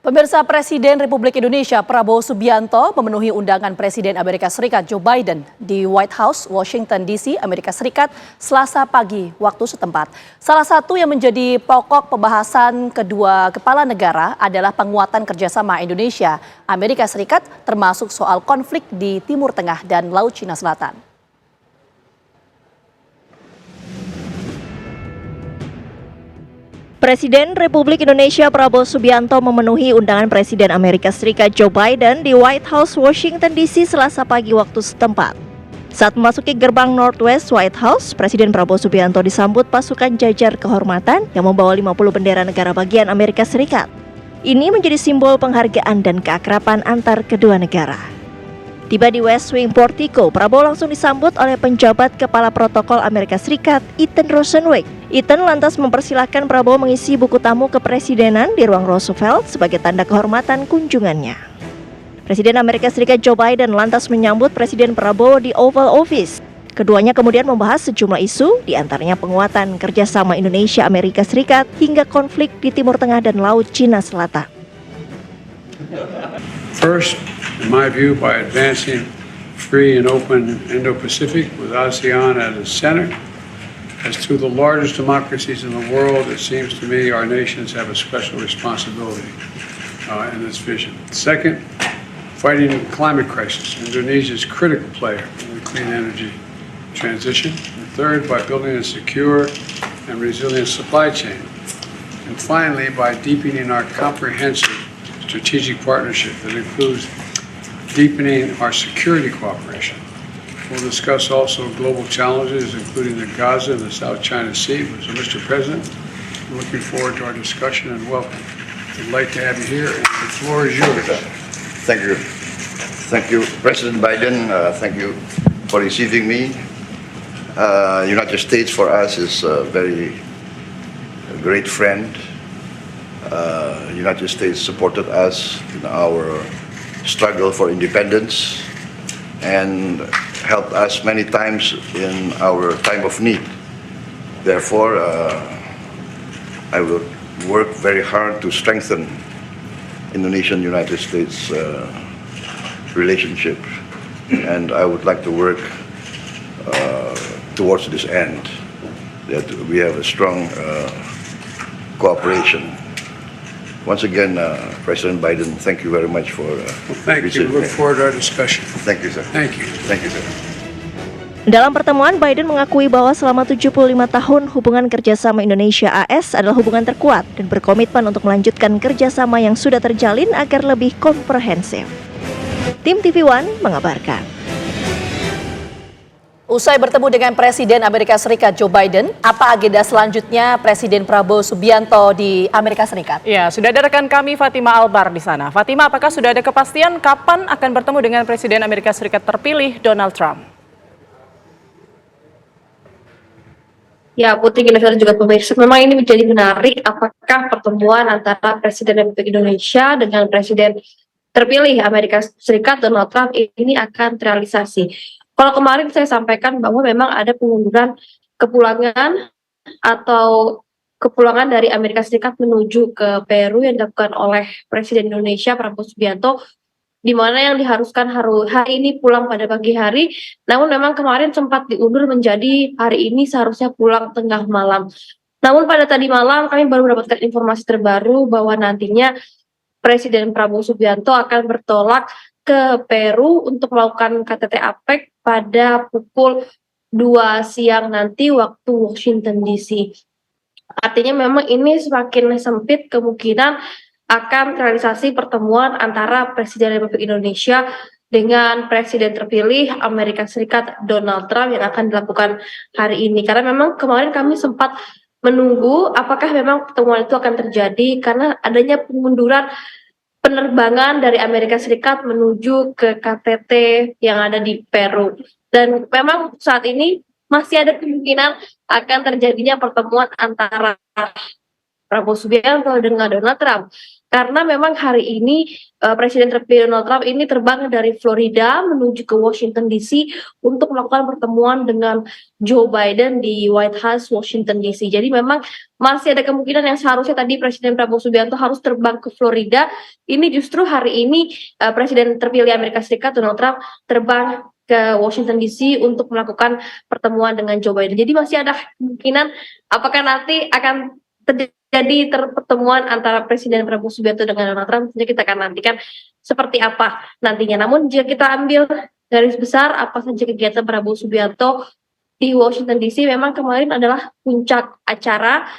Pemirsa, Presiden Republik Indonesia Prabowo Subianto memenuhi undangan Presiden Amerika Serikat Joe Biden di White House, Washington DC, Amerika Serikat, Selasa pagi waktu setempat. Salah satu yang menjadi pokok pembahasan kedua kepala negara adalah penguatan kerjasama Indonesia, Amerika Serikat, termasuk soal konflik di Timur Tengah dan Laut Cina Selatan. Presiden Republik Indonesia Prabowo Subianto memenuhi undangan Presiden Amerika Serikat Joe Biden di White House, Washington DC, Selasa pagi waktu setempat. Saat memasuki gerbang Northwest White House, Presiden Prabowo Subianto disambut pasukan jajar kehormatan yang membawa 50 bendera negara bagian Amerika Serikat. Ini menjadi simbol penghargaan dan keakraban antar kedua negara. Tiba di West Wing Portico, Prabowo langsung disambut oleh penjabat Kepala Protokol Amerika Serikat, Ethan Rosenweg. Ethan lantas mempersilahkan Prabowo mengisi buku tamu kepresidenan di ruang Roosevelt sebagai tanda kehormatan kunjungannya. Presiden Amerika Serikat Joe Biden lantas menyambut Presiden Prabowo di Oval Office. Keduanya kemudian membahas sejumlah isu, di antaranya penguatan kerjasama Indonesia-Amerika Serikat hingga konflik di Timur Tengah dan Laut Cina Selatan. First, in my view, by advancing free and open Indo-Pacific with ASEAN at its center. As two of the largest democracies in the world, it seems to me our nations have a special responsibility in this vision. Second, fighting the climate crisis. Indonesia is a critical player in the clean energy transition. And third, by building a secure and resilient supply chain. And finally, by deepening our comprehensive strategic partnership that includes deepening our security cooperation. We'll discuss also global challenges, including the Gaza and the South China Sea. So, Mr. President, I'm looking forward to our discussion and welcome. We'd like to have you here, and the floor is yours. Thank you. Thank you, President Biden. Thank you for receiving me. United States for us is a great friend. United States supported us in our struggle for independence and helped us many times in our time of need. Therefore, I will work very hard to strengthen Indonesian-United States relationship, and I would like to work towards this end, that we have a strong cooperation. Once again, President Biden, thank you very much for Thank you. Look forward to our discussion. Thank you, sir. Thank you. Thank you, sir. Dalam pertemuan, Biden mengakui bahwa selama 75 tahun hubungan kerjasama Indonesia-AS adalah hubungan terkuat dan berkomitmen untuk melanjutkan kerjasama yang sudah terjalin agar lebih komprehensif. Tim TV One mengabarkan. Usai bertemu dengan Presiden Amerika Serikat Joe Biden, apa agenda selanjutnya Presiden Prabowo Subianto di Amerika Serikat? Ya, sudah ada rekan kami Fatima Albar di sana. Fatima, apakah sudah ada kepastian kapan akan bertemu dengan Presiden Amerika Serikat terpilih Donald Trump? Ya, Putri dan juga pemirsa, memang ini menjadi menarik apakah pertemuan antara Presiden Republik Indonesia dengan Presiden terpilih Amerika Serikat Donald Trump ini akan terrealisasi. Kalau kemarin saya sampaikan bahwa memang ada pengunduran kepulangan atau kepulangan dari Amerika Serikat menuju ke Peru yang dilakukan oleh Presiden Indonesia Prabowo Subianto, di mana yang diharuskan hari ini pulang pada pagi hari, namun memang kemarin sempat diundur menjadi hari ini seharusnya pulang tengah malam. Namun pada tadi malam kami baru mendapatkan informasi terbaru bahwa nantinya Presiden Prabowo Subianto akan bertolak ke Peru untuk melakukan KTT APEC pada pukul 2 siang nanti waktu Washington DC. Artinya memang ini semakin sempit kemungkinan akan terrealisasi pertemuan antara Presiden Republik Indonesia dengan Presiden terpilih Amerika Serikat Donald Trump yang akan dilakukan hari ini. Karena memang kemarin kami sempat menunggu apakah memang pertemuan itu akan terjadi karena adanya pengunduran penerbangan dari Amerika Serikat menuju ke KTT yang ada di Peru. Dan memang saat ini masih ada kemungkinan akan terjadinya pertemuan antara Prabowo Subianto dengan Donald Trump. karena memang hari ini Presiden terpilih Donald Trump ini terbang dari Florida menuju ke Washington DC untuk melakukan pertemuan dengan Joe Biden di White House Washington DC. Jadi memang masih ada kemungkinan yang seharusnya tadi Presiden Prabowo Subianto harus terbang ke Florida. Ini justru hari ini Presiden terpilih Amerika Serikat Donald Trump terbang ke Washington DC untuk melakukan pertemuan dengan Joe Biden. Jadi masih ada kemungkinan apakah nanti akan terjadi pertemuan antara Presiden Prabowo Subianto dengan Donald Trump. Tentunya kita akan nantikan seperti apa nantinya. Namun jika kita ambil garis besar apa saja kegiatan Prabowo Subianto di Washington DC, memang kemarin adalah puncak acara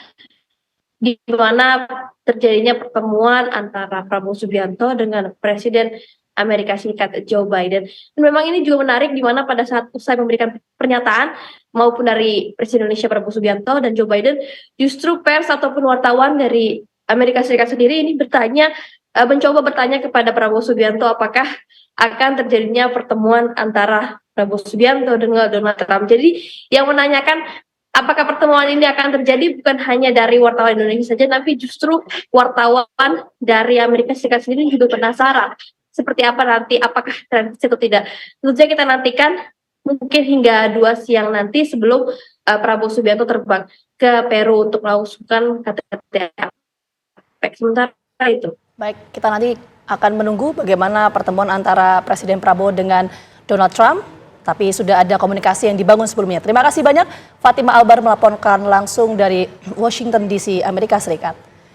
di mana terjadinya pertemuan antara Prabowo Subianto dengan Presiden Amerika Serikat Joe Biden. Dan memang ini juga menarik di mana pada saat usai memberikan pernyataan maupun dari Presiden Indonesia Prabowo Subianto dan Joe Biden, justru pers ataupun wartawan dari Amerika Serikat sendiri ini mencoba bertanya kepada Prabowo Subianto apakah akan terjadinya pertemuan antara Prabowo Subianto dengan Donald Trump. Jadi yang menanyakan apakah pertemuan ini akan terjadi bukan hanya dari wartawan Indonesia saja, tapi justru wartawan dari Amerika Serikat sendiri juga penasaran seperti apa nanti, apakah transit atau tidak. Tentu saja kita nantikan mungkin hingga 2 siang nanti sebelum Prabowo Subianto terbang ke Peru untuk melangsungkan KTT APEC. Sementara itu. Baik, kita nanti akan menunggu bagaimana pertemuan antara Presiden Prabowo dengan Donald Trump, tapi sudah ada komunikasi yang dibangun sebelumnya. Terima kasih banyak Fatima Albar melaporkan langsung dari Washington DC, Amerika Serikat.